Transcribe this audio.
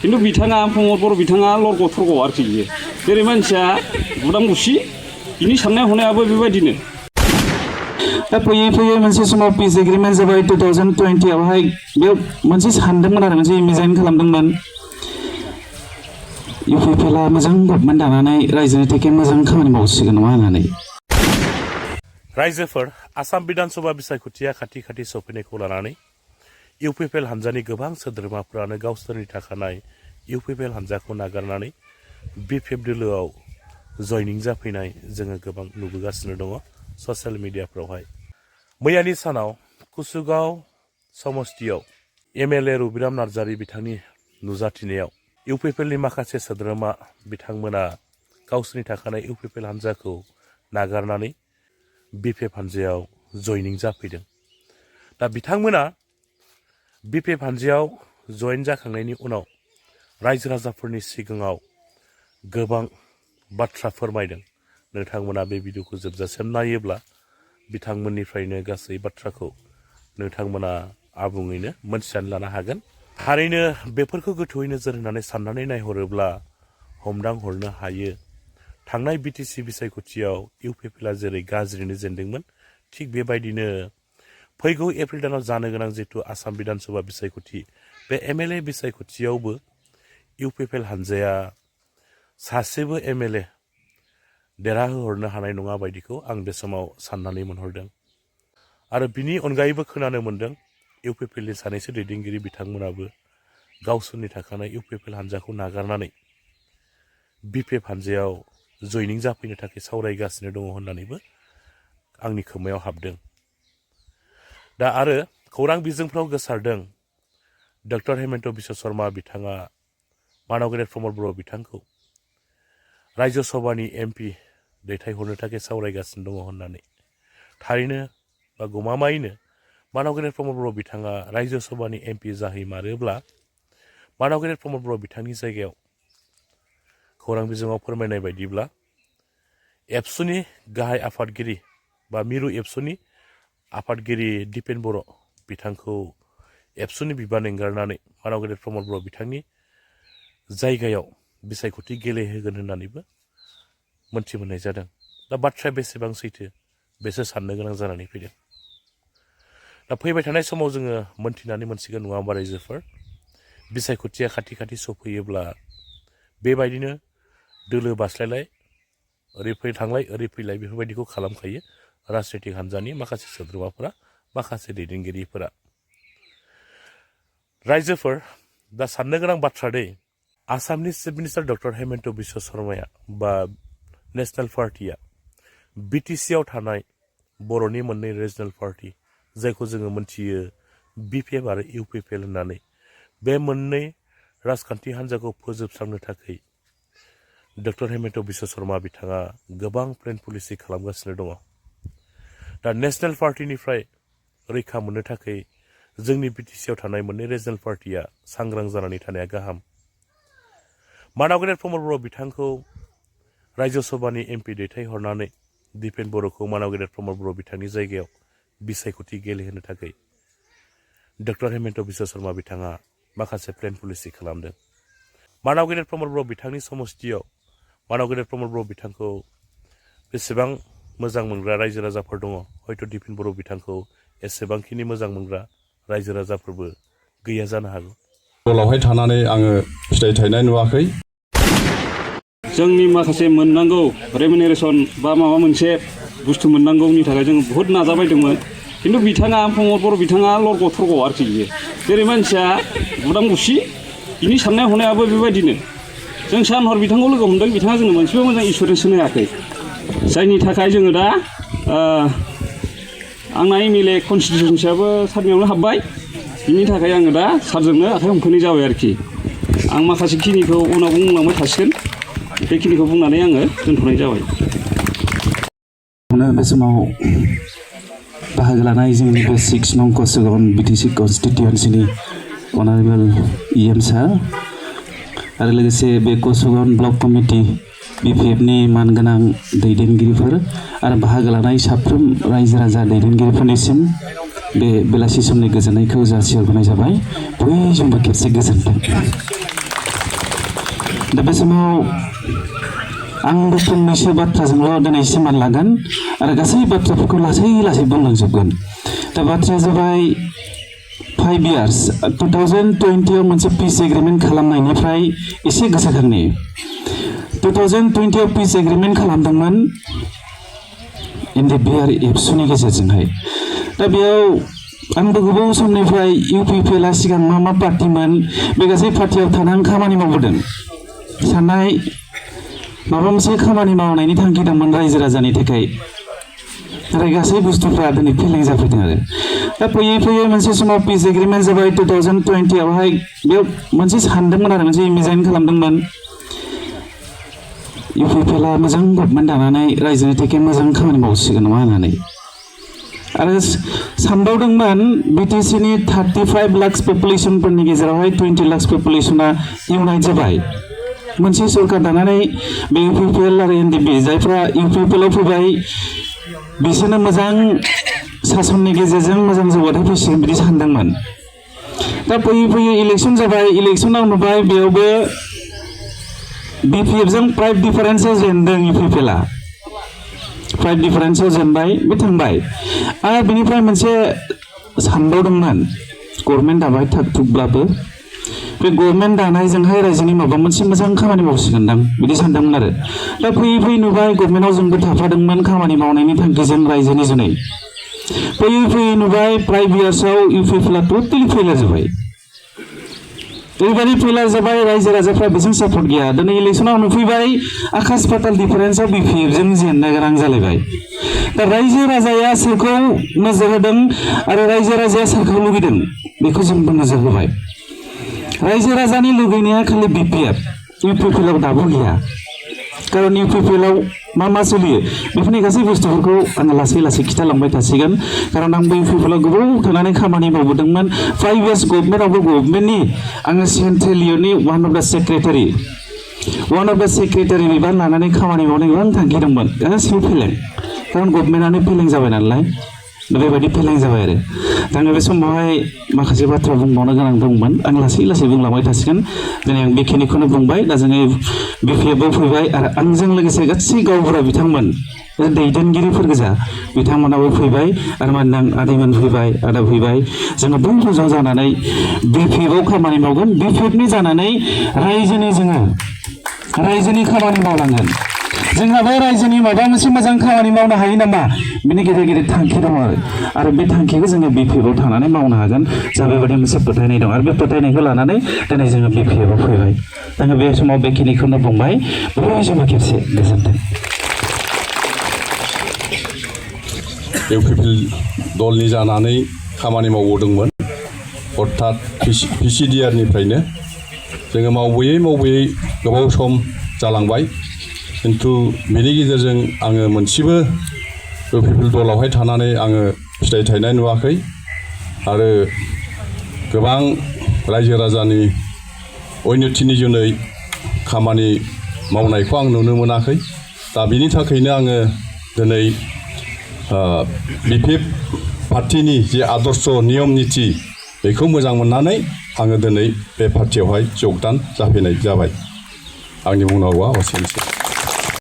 खिन्थु बिथाङा प्रमद बर' बिथाङा लरग' थरग' आरोखि बियो जेरै मानसिया बुदां बुसि बिनि साननाय हनायाबो बेबायदिनो दा फैयै फैयै मोनसे समाव पिस एग्रिमेन्ट जाबाय 2020 आवहाय बेयाव मोनसे सानदोंमोन आरो मोनसे इमेजिन खालामदोंमोन UPPL आ मोजां गभर्नमेन्ट दानानै रायजोनि थाखाय मोजां खामानि मावसिगोन नङा होननानै रायजोफोर आसाम बिधानसभा बिसायख'थिया खाथि खाथि सफैनायखौ लानानै UPPL हान्जानि गोबां सोद्रोमाफोरानो गावसोरनि थाखानाय UPPL हान्जाखौ नागारनानै BPF दोलोआव जयनिं जाफैनाय जोङो गोबां नुबोगासिनो दङ ससियेल मिडियाफ्रावहाय मैयानि सानाव कुसुगाव समस्तियाव MLA रुबिराम नार्जारी बिथांनि नुजाथिनायाव UPPLनि माखासे सोद्रोमा बिथांमोना गावसोरनि थाखानाय UPPL हान्जाखौ नागारनानै BPF हान्जायाव जयनिं जाफैदों दा बिथांमोना BPF हान्जायाव जयेन जाखांनायनि उनाव रायजो राजाफोरनि सिगाङाव गोबां बाथ्रा फोरमायदों नोंथांमोना बे भिडिअखौ जोबजासिम नायोब्ला बिथांमोननिफ्रायनो गासै बाथ्राखौ नोंथांमोना आबुङैनो मोनथिनानै लानो हागोन थारैनो बेफोरखौ गोथौयै नोजोर होनानै साननानै नायहरोब्ला हमदांहरनो हायो थांनाय BTC बिसायख'थियाव UPPL आ जेरै गाज्रिनो जेनदोंमोन थिग बेबायदिनो फैगौ एप्रिल दानाव जानो गोनां जिथु आसाम बिधानसभा बिसायख'थि बे MLA बिसायख'थियावबो UPPL हान्जाया सासेबो MLA देरहाहोहरनो हानाय नङा बायदिखौ आं बे समाव साननानै मोनहरदों आरो बिनि अनगायैबो खोनानो मोन्दों UPPLनि सानैसो दैदेनगिरि बिथांमोनाबो गावसोरनि थाखानाय UPPL हान्जाखौ नागारनानै BPF हान्जायाव जयनिं जाफैनो थाखाय सावरायगासिनो दङ होननानैबो आंनि खोमायाव हाबदों दा आरो खौरां बिजोंफ्राव गोसारदों डक्टर हेमन्त बिश्व शर्मा बिथाङा मानव गेदेर प्रमद बर' बिथांखौ रायजो सभानि MP दैथायहरनो थाखाय सावरायगासिनो दङ होननानै थारैनो बा गमामायैनो मानव गेदेर प्रमद बर' बिथाङा रायजो सभानि MP जाहैमारोब्ला मानव गेदेर प्रमद बर' बिथांनि जायगायाव खौरां बिजोङाव फोरमायनाय बायदिब्ला एबसुनि गाहाय आफादगिरि बा मिरु एबसुनि आफादगिरि दिपेन बर' बिथांखौ एबसुनि बिबान एंगारनानै मानव गेदेर प्रमद बर' बिथांनि जायगायाव बिसायख'थि गेलेहोगोन होननानैबो मोनथिमोननाय जादों दा बाथ्राया बेसेबां सैथो बेसो साननो गोनां जानानै फैदों दा फैबाय थानाय समाव जोङो मोनथिनानै मोनसिगोन नङा होमबा रायजोफोर बिसायख'थिया खाथि खाथि सफैयोब्ला बेबायदिनो दोलो बास्लायलाय ओरै थांलाय ओरै फैलाय बेफोरबायदिखौ खालामखायो राजनितिक हान्जानि माखासे सोद्रोमाफोरा माखासे दैदेनगिरिफोरा रायजोफोर दा साननो गोनां बाथ्रा दै आसामनि chief minister doctor Himanta Biswa शर्माया बा नेशनेल पार्टिया BTC आव थानाय बर'नि मोननै रिजनेल पार्टि जायखौ जोङो मोनथियो BPF आरो UPPL होननानै बे मोननै राजखान्थि हान्जाखौ फोजोबस्रांनो थाखाय डक्टर हेमन्त बिश्व शर्मा बिथाङा गोबां प्लेन पलिसि खालामगासिनो दङ दा नेशनेल पार्टिनिफ्राय रैखा मोननो थाखाय जोंनि BTC आव थानाय मोननै रिजनेल पार्टिया सांग्रां जानानै थानाया गाहाम मानव गेदेर प्रमद बर' बिथांखौ रायजो सभानि MP दैथायहरनानै दिपेन बर'खौ मानव गेदेर प्रमद बर' बिथांनि जायगायाव बिसायख'थि गेलेहोनो थाखाय डक्टर हेमन्त बिश्व शर्मा बिथाङा माखासे प्लेन पलिसि खालामदों मानव गेदेर प्रमद बर' बिथांनि समस्तियाव मानव गेदेर प्रमद बर' बिथांखौ बेसेबां मोजां मोनग्रा रायजो राजाफोर दङ हयथ' दिपेन बर' बिथांखौ एसेबांखिनि मोजां मोनग्रा रायजो राजाफोरबो गैया जानो हागौ दलावहाय थानानै आङो फिथाइ थायनाय नुवाखै जोंनि माखासे मोननांगौ रेमिनेरेसन बा माबा मोनसे बुस्थु मोननांगौनि थाखाय जों बहुद नाजाबायदोंमोन खिन्थु बिथाङा प्रमद बर' बिथाङा लरग' थरग' आरोखि बियो जेरै मानसिया बुदां बुसि बिनि साननाय हनायाबो बेबायदिनो जों सान हर बिथांखौ लोगो हमदों बिथाङा जोंनो मोनसेबो मोजां इन्सुरेन्स होनो हायाखै जायनि थाखाय जोङो दा आंना MLA कनस्टिटिउन्सियाबो सारनियावनो हाबबाय बिनि थाखाय आङो दा सारजोंनो आखाइ हमफैनाय जाबाय आरोखि आं माखासे खिनिखौ उनाव बुंलांबाय थासिगोन बेखिनिखौ बुंनानै आङो दोनथ'नाय जाबाय बे समाव बाहागो लानाय जोंनि बे 6 नं कुसुगाव BTC कनस्टिटिउन्सिनि अनारेबल EM सार आरो लोगोसे बे कुसुगाव ब्लक कमिटि BPFनि मानगोनां दैदेनगिरिफोर आरो बाहागो लानाय साफ्रोम रायजो राजा दैदेनगिरिफोरनिसिम बे बेलासि समनि गोजोननायखौ जासिहरनाय जाबाय बयजोंबो खेबसे गोजोनथों दा बे समाव आंबो फंनैसो बाथ्राजोंल' दिनै सिमान लागोन आरो गासै बाथ्राफोरखौ लासै लासै बुंलांजोबगोन। दा बाथ्राया जाबाय 5 years 2020 आव मोनसे पिस एग्रिमेन्ट खालामनायनिफ्राय एसे गोसोखांनि 2020 आव पिस एग्रिमेन्ट खालामदोंमोन NDA एबसुनि गेजेरजोंहाय। दा बेयाव आंबो गोबाव समनिफ्राय UPPL सिगां मा पार्टिमोन बे गासै पार्टियाव थानानै खामानि मावबोदों। साननाय माबा मोनसे खामानि मावनायनि थांखि दंमोन रायजो राजानि थाखाय। नाथाय गासै बुस्थुफ्रा दिनै फेलें जाफैदों आरो दा फैयै फैयै मोनसे समाव पिस एग्रिमेन्ट जाबाय 2020 आवहाय बेयाव मोनसे सानदोंमोन आरो मोनसे इमेजिन खालामदोंमोन UPPL मोजां गभर्नमेन्ट दानानै रायजोनि थाखाय मोजां खामानि मावसिगोन नामा होननानै आरो सानबावदोंमोन BTC नि 35 लाख पपुलेसनफोरनि गेजेरावहाय 20 लाख पपुलेसना इउनाइट जाबाय मोनसे सरकार दानानै बे UPPL आरो NDA जायफ्रा UPPL आव फैबाय बिसोरनो मोजां सासननि गेजेरजों मोजां जौगाथाय फैसिगोन बिदि सानदोंमोन। दा फैयै फैयै इलेक्सन जाबाय इलेक्सनाव नुबाय बेयावबो BPF जों 5 डिफारेन्सआव जेनदों UPPL आ 5 डिफारेन्सआव जेनबाय बे थांबाय आरो बिनिफ्राय मोनसे सानबावदोंमोन गभर्नमेन्ट दाबाय थाग थुगब्लाबो बे गभर्नमेन्ट दानायजोंहाय रायजोनि माबा मोनसे मोजां खामानि मावसिगोनदां बिदि सानदोंमोन आरो दा फैयै फैयै नुबाय गभर्नमेन्टआव जोंबो थाफादोंमोन खामानि मावनायनि थांखिजों रायजोनि जुनै फैयै फैयै नुबाय 5 yearsआव UPPL आ टटेलि फेलार जाबाय ओरैबायदि फेलार जाबाय रायजो राजाफ्रा बेजों सापर्ट गैया दिनै इलेक्सनाव नुफैबाय आकाश पाताल डिफारेन्सआव BPF जों जेननो गोनां जालायबाय। दा रायजो राजाया सोरखौ नोजोर होदों आरो रायजो राजाया सोरखौ लुगैदों बेखौ जोंबो नोजोर होबाय। रायजो राजानि लुगैनाया खालि BPF UPPL आव दाबो गैया खारन UPPL आव मा सोलियो बेफोरनि गासै बुस्थुफोरखौ आं लासै लासै खिथालांबाय थासिगोन खारन आंबो UPPL आव गोबाव थानानै खामानि मावबोदोंमोन 5 years गभर्नमेन्टनि आङो सेन्ट्रेल इउनि वान अफ द सेक्रेटारि बिबान लानानै खामानि मावनो गोबां थांखि दंमोन गासिबो फेलें खारन गभर्नमेन्टआनो फेलें जाबाय नालाय दा बेबायदि फेलें जाबाय आरो दा आङो बे समावहाय माखासे बाथ्रा बुंबावनो गोनां दंमोन आं लासै लासै बुंलांबाय थासिगोन दिनै आं बेखिनिखौनो बुंबाय दा जोङो BPF आव फैबाय आरो आंजों लोगोसे गासै गावबुरा बिथांमोन दैदेनगिरिफोर गोजा बिथांमोनाबो फैबाय आरो मानोना आदैमोन फैबाय आदा फैबाय जोङो बयबो ज' जानानै BPF आव खामानि मावगोन BPF नि जानानै रायजोनि खामानि मावनांगोन जोंहाबो रायजोनि माबा मोनसे मोजां खामानि मावनो हायो नामा बिनि गेदेर गेदेर थांखि दङ आरो बे थांखिखौ जोङो BPF आव थांनानै मावनो हागोन जा बेबायदि मोनसे फोथायनाय दं आरो बे फोथायनायखौ लानानै दिनै जोङो BPF आव फैबाय आङो बे समाव बेखिनिखौनो बुंबाय बयजोंबो खेबसे गोजोन्थों। UPPL दलनि जानानै खामानि मावबोदोंमोन अर्थात PCDR निफ्रायनो जोङो मावबोयै गोबाव सम जालांबाय खिन्थु बेनि गेजेरजों आङो मोनसेबो UPPL दलावहाय थानानै आङो फिथाइ थायनाय नुवाखै आरो गोबां रायजो राजानि उन्नतिनि जुनै खामानि मावनायखौ आं नुनो मोनाखै दा बिनि थाखायनो आङो दिनै BPF पार्टिनि जे आदर्श नियम निति बेखौ मोजां मोननानै आङो दिनै बे पार्टियावहाय जगदान जाफैनाय जाबाय आंनि बुंनांगौआ एसेनोसै।